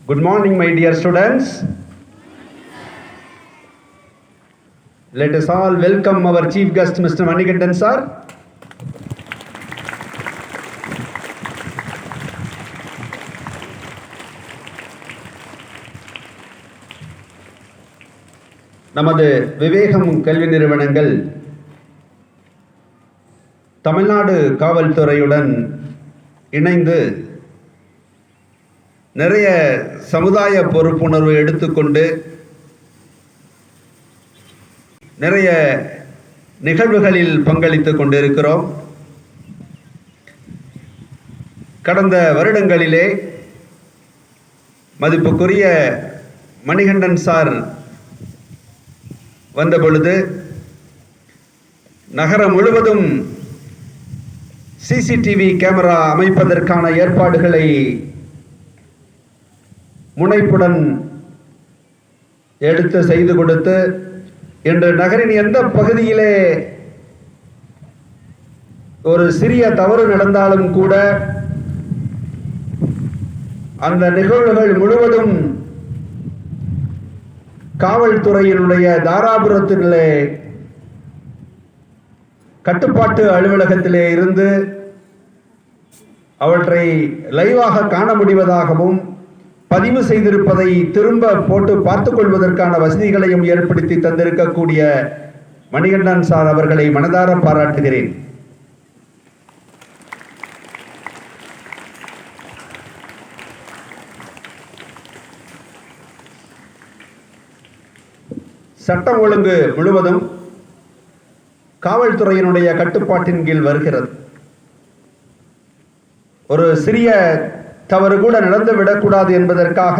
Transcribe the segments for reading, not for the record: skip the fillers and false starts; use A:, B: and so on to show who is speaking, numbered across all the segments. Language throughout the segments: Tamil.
A: Good morning, my dear students. Let us all welcome our chief guest, Mr. Manikandan sir. நமது விவேகம் கல்வி நிறுவனங்கள் தமிழ்நாடு காவல்துறையுடன் இணைந்து நிறைய சமுதாய பொறுப்புணர்வு எடுத்துக்கொண்டு நிறைய நிகழ்வுகளில் பங்களித்துக் கொண்டிருக்கிறோம். கடந்த வருடங்களிலே மதிப்புக்குரிய மணிகண்டன் சார் வந்த பொழுது நகரம் முழுவதும் சிசிடிவி கேமரா அமைப்பதற்கான ஏற்பாடுகளை முனைப்புடன் எடுத்து செய்து கொடுத்து இன்று நகரின் எந்த பகுதியிலே ஒரு சிறிய தவறு நடந்தாலும் கூட அந்த நிகழ்வுகள் முழுவதும் காவல்துறையினுடைய தாராபுரத்திலே கட்டுப்பாட்டு அலுவலகத்திலே இருந்து அவற்றை லைவாக காண முடிவதாகவும் பதிவு செய்திருப்பதை திரும்ப போட்டு பார்த்துக் கொள்வதற்கான வசதிகளையும் ஏற்படுத்தி தந்திருக்கக்கூடிய மணிகண்டன் சார் அவர்களை மனதார பாராட்டுகிறேன். சட்டம் ஒழுங்கு முழுவதும் காவல்துறையினுடைய கட்டுப்பாட்டின் கீழ் வருகிறது. ஒரு சிறிய தவறு கூட நடந்து விடக்கூடாது என்பதற்காக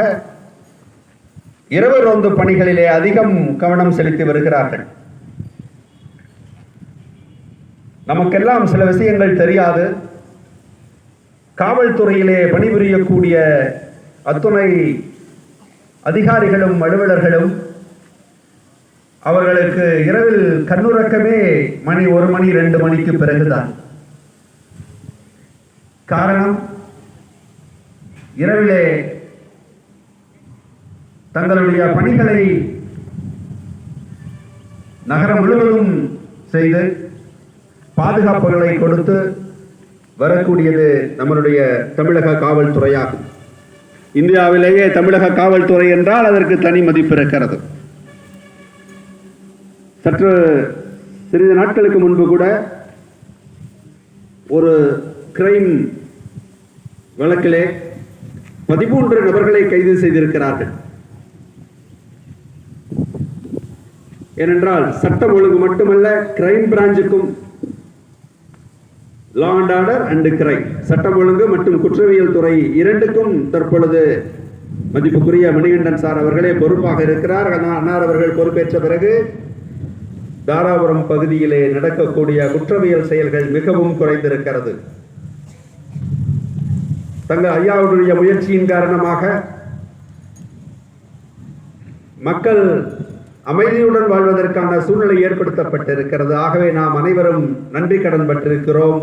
A: இரவு ரோந்து பணிகளிலே அதிகம் கவனம் செலுத்தி வருகிறார்கள். நமக்கெல்லாம் சில விஷயங்கள் தெரியாது. காவல்துறையிலே பணிபுரியக்கூடிய அத்துணை அதிகாரிகளும் அலுவலர்களும் அவர்களுக்கு இரவில் கண்ணுறக்கமே மணி 1 மணி 2 மணிக்கு பிறகுதான். காரணம், இரவிலே தங்களுடைய பணிகளை நகரம் முழுவதும் செய்து பாதுகாப்புகளை கொடுத்து வரக்கூடியது நம்மளுடைய தமிழக காவல்துறையாகும். இந்தியாவிலேயே தமிழக காவல்துறை என்றால் அதற்கு தனி மதிப்பு இருக்கிறது. சற்று சிறிது நாட்களுக்கு முன்பு கூட ஒரு கிரைம் வழக்கிலே 13 நபர்களை கைது செய்திருக்கிறார்கள். ஏனென்றால் சட்டம் ஒழுங்கு மட்டுமல்ல, கிரைம் பிரான்ச்சுக்கும் law and order and crime, சட்டம் ஒழுங்கு மற்றும் குற்றவியல் துறை இரண்டுக்கும் தற்பொழுது மதிப்புக்குரிய மணிகண்டன் சார் அவர்களே பொறுப்பாக இருக்கிறார். அன்னார் அவர்கள் பொறுப்பேற்ற பிறகு தாராபுரம் பகுதியிலே நடக்கக்கூடிய குற்றவியல் செயல்கள் மிகவும் குறைந்திருக்கிறது. தங்கள் ஐயாவுடைய முயற்சியின் காரணமாக மக்கள் அமைதியுடன் வாழ்வதற்கான சூழ்நிலை ஏற்படுத்தப்பட்டிருக்கிறது. ஆகவே நாம் அனைவரும் நன்றி கடன் பட்டிருக்கிறோம்.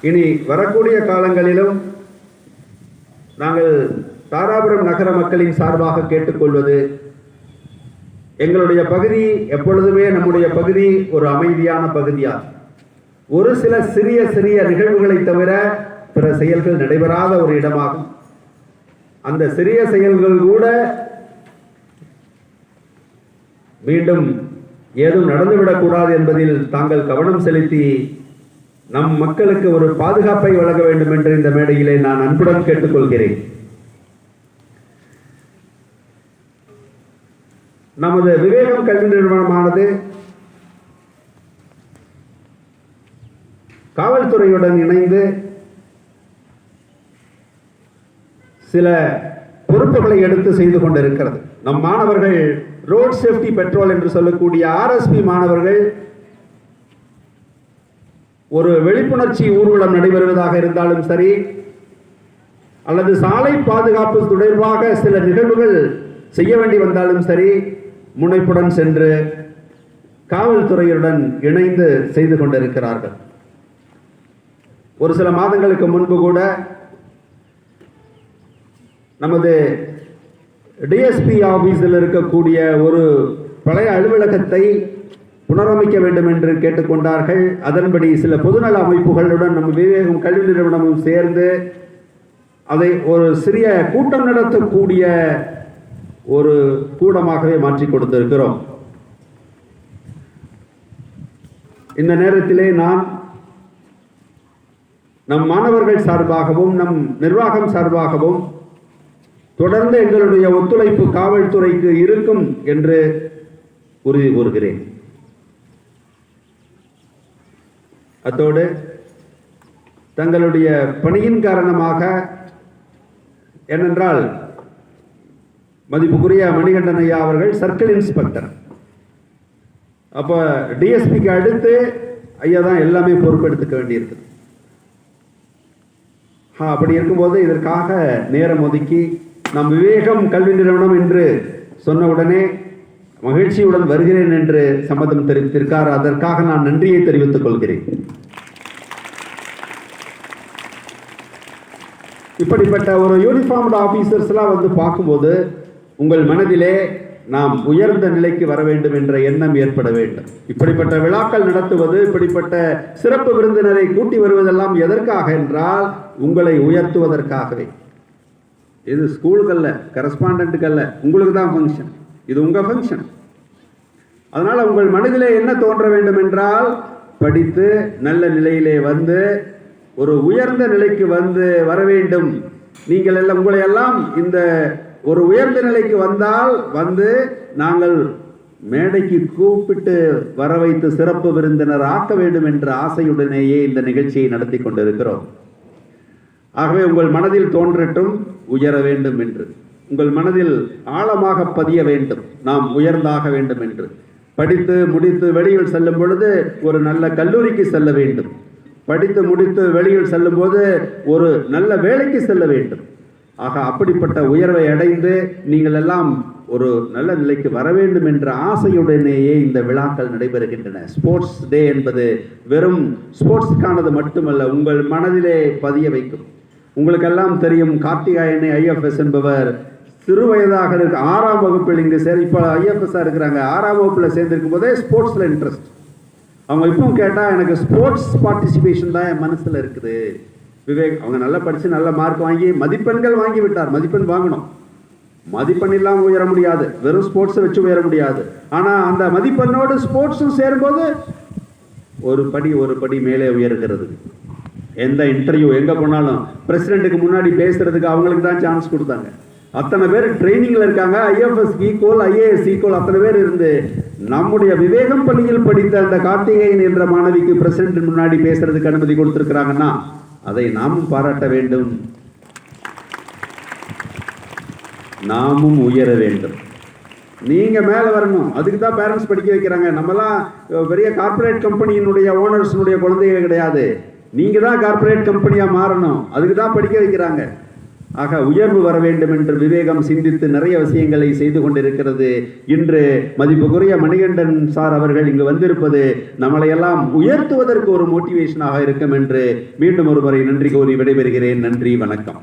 A: இனி வரக்கூடிய காலங்களிலும் நாங்கள் தாராபுரம் நகர மக்களின் சார்பாக கேட்டுக்கொள்வது, எங்களுடைய பகுதி எப்பொழுதுமே நம்முடைய பகுதி ஒரு அமைதியான பகுதியாகும். ஒரு சில சிறிய சிறிய நிகழ்வுகளை தவிர பிற செயல்கள் நடைபெறாத ஒரு இடமாகும். அந்த சிறிய செயல்கள் கூட மீண்டும் ஏதும் நடந்துவிடக்கூடாது என்பதில் தாங்கள் கவனம் செலுத்தி நம் மக்களுக்கு ஒரு பாதுகாப்பை வழங்க வேண்டும் என்று இந்த மேடையிலே நான் அன்புடன் கேட்டுக்கொள்கிறேன். நமது விவேகம் கல்வி நிறுவனமானது காவல்துறையுடன் இணைந்து சில பொறுப்புகளை எடுத்து செய்து கொண்டிருக்கிறது. நம் மாணவர்கள் ரோட் சேஃப்டி பெட்ரோல் என்று சொல்லக்கூடிய RSP மாணவர்கள் ஒரு விழிப்புணர்ச்சி ஊர்வலம் நடைபெறுவதாக இருந்தாலும் சரி, அல்லது சாலை பாதுகாப்பு தொடர்பாக சில நிகழ்வுகள் செய்ய வேண்டி வந்தாலும் சரி, முனைப்புடன் சென்று காவல்துறையுடன் இணைந்து செய்து கொண்டிருக்கிறார்கள். ஒரு சில மாதங்களுக்கு முன்பு கூட நமது டிஎஸ்பி ஆபீஸில் இருக்கக்கூடிய ஒரு பழைய அலுவலகத்தை புனரமைக்க வேண்டும் என்று கேட்டுக்கொண்டார்கள். அதன்படி சில பொதுநல அமைப்புகளுடன் நம்ம விவேகம் கல்வி நிறுவனமும் சேர்ந்து அதை ஒரு சிறிய கூட்டம் நடத்தக்கூடிய ஒரு கூடமாகவே மாற்றி கொடுத்திருக்கிறோம். இந்த நேரத்திலே நான் நம் மாணவர்கள் சார்பாகவும் நம் நிர்வாகம் சார்பாகவும் தொடர்ந்து எங்களுடைய ஒத்துழைப்பு காவல்துறைக்கு இருக்கும் என்று உறுதி கூறுகிறேன். அத்தோடு தங்களுடைய பணியின் காரணமாக, ஏனென்றால் மதிப்புக்குரிய மணிகண்டன் ஐயா அவர்கள் சர்க்கிள் இன்ஸ்பெக்டர், அப்போ டிஎஸ்பிக்கு அடுத்து ஐயா தான் எல்லாமே பொறுப்பெடுத்துக்க வேண்டியிருக்கு. அப்படி இருக்கும்போது இதற்காக நேரம் ஒதுக்கி நாம் விவேகம் கல்வி நிறுவனம் என்று சொன்ன உடனே மகிழ்ச்சியுடன் வருகிறேன் என்று சம்மதம் தெரிவித்திருக்கார். அதற்காக நான் நன்றியை தெரிவித்துக் கொள்கிறேன். இப்படிப்பட்ட ஒரு யூனிஃபார்ம்டு ஆபீசர்ஸ்லாம் வந்து பார்க்கும்போது உங்கள் மனதிலே நாம் உயர்ந்த நிலைக்கு வர வேண்டும் என்ற எண்ணம் ஏற்பட வேண்டும். இப்படிப்பட்ட விழாக்கள் நடத்துவது, இப்படிப்பட்ட சிறப்பு விருந்தினரை கூட்டி வருவதெல்லாம் எதற்காக என்றால் உங்களை உயர்த்துவதற்காகவே. இது ஸ்கூலுக்கல்ல, கரஸ்பாண்டன்ட்டுக்கல்ல, உங்களுக்கு தான் ஃபங்க்ஷன். இது உங்கள் ஃபங்க்ஷன். அதனால் உங்கள் மனதிலே என்ன தோன்ற வேண்டும் என்றால் படித்து நல்ல நிலையிலே வந்து ஒரு உயர்ந்த நிலைக்கு வந்து வர வேண்டும். நீங்கள் எல்லாம் உங்களை எல்லாம் இந்த ஒரு உயர்ந்த நிலைக்கு வந்தால் வந்து நாங்கள் மேடைக்கு கூப்பிட்டு வர வைத்து சிறப்பு விருந்தினர் ஆக்க வேண்டும் என்ற ஆசையுடனேயே இந்த நிகழ்ச்சியை நடத்தி கொண்டிருக்கிறோம். ஆகவே உங்கள் மனதில் தோன்றட்டும் உயர வேண்டும் என்று, உங்கள் மனதில் ஆழமாக பதிய வேண்டும் நாம் உயர்ந்தாக வேண்டும் என்று. படித்து முடித்து வெளியில் செல்லும் பொழுது ஒரு நல்ல கல்லூரிக்கு செல்ல வேண்டும். படித்து முடித்து வெளியில் செல்லும் போது ஒரு நல்ல வேலைக்கு செல்ல வேண்டும். ஆக அப்படிப்பட்ட உயர்வை அடைந்து நீங்கள் எல்லாம் ஒரு நல்ல நிலைக்கு வர வேண்டும் என்ற ஆசையுடனேயே இந்த விழாக்கள் நடைபெறுகின்றன. ஸ்போர்ட்ஸ் டே என்பது வெறும் ஸ்போர்ட்ஸுக்கானது மட்டுமல்ல, உங்கள் மனதிலே பதிய வைக்கும். உங்களுக்கெல்லாம் தெரியும், கார்த்திகாயனை ஐஎஃப்எஸ் என்பவர் சிறு வயதாக இருக்கு 6ஆம் வகுப்பில் இங்கு இப்போ ஐஎஃப்எஸ்ஸாக இருக்கிறாங்க. 6ஆம் வகுப்பில் சேர்ந்திருக்கும் போதே ஸ்போர்ட்ஸில் இன்ட்ரெஸ்ட். அவங்க இப்பவும் கேட்டால் எனக்கு ஸ்போர்ட்ஸ் பார்ட்டிசிபேஷன் தான் என் மனசில் இருக்குது. விவேக் அவங்க நல்லா படித்து நல்ல மார்க் வாங்கி மதிப்பெண்கள் வாங்கி விட்டார். மதிப்பெண் வாங்கணும், மதிப்பெண் இல்லாமல் உயர முடியாது, வெறும் ஸ்போர்ட்ஸை வச்சு உயர முடியாது. ஆனால் அந்த மதிப்பெண்ணோடு ஸ்போர்ட்ஸும் சேரும்போது ஒரு படி மேலே உயர்கிறது. எந்த இன்டர்வியூ எங்கே போனாலும் பிரசிடென்ட்டுக்கு முன்னாடி பேசுறதுக்கு அவங்களுக்கு தான் சான்ஸ் கொடுத்தாங்க. அத்தனை பேர் ட்ரைனிங்கில் இருக்காங்க. ஐஎஃப்எஸ் ஈக்குவல், ஐஏஎஸ் ஈக்குவல், அத்தனை பேர் இருந்து நம்முடைய விவேகம் பள்ளியில் படித்த அந்த கார்த்திகேயன் என்ற மாணவிக்கு பிரசிடென்ட் முன்னாடி பேசுறதுக்கு அனுமதி கொடுத்திருக்கிறாங்கன்னா அதை நாமும் பாராட்ட வேண்டும், நாமும் உயர வேண்டும். நீங்க மேலே வரணும், அதுக்கு தான் பேரண்ட்ஸ் படிக்க வைக்கிறாங்க. நம்மலாம் பெரிய கார்பரேட் கம்பெனியினுடைய ஓனர்ஸினுடைய குழந்தைகள் கிடையாது. நீங்க தான் கார்பரேட் கம்பெனியா மாறணும், அதுக்கு தான் படிக்க வைக்கிறாங்க. ஆக உயர்வு வர வேண்டும் என்று விவேகம் சிந்தித்து நிறைய விஷயங்களை செய்து கொண்டிருக்கிறது. இன்று மதிப்புக்குரிய மணிகண்டன் சார் அவர்கள் இங்கு வந்திருப்பது நம்மளையெல்லாம் உயர்த்துவதற்கு ஒரு மோட்டிவேஷனாக இருக்கும் என்று மீண்டும் ஒரு முறை நன்றி கூறி விடைபெறுகிறேன். நன்றி, வணக்கம்.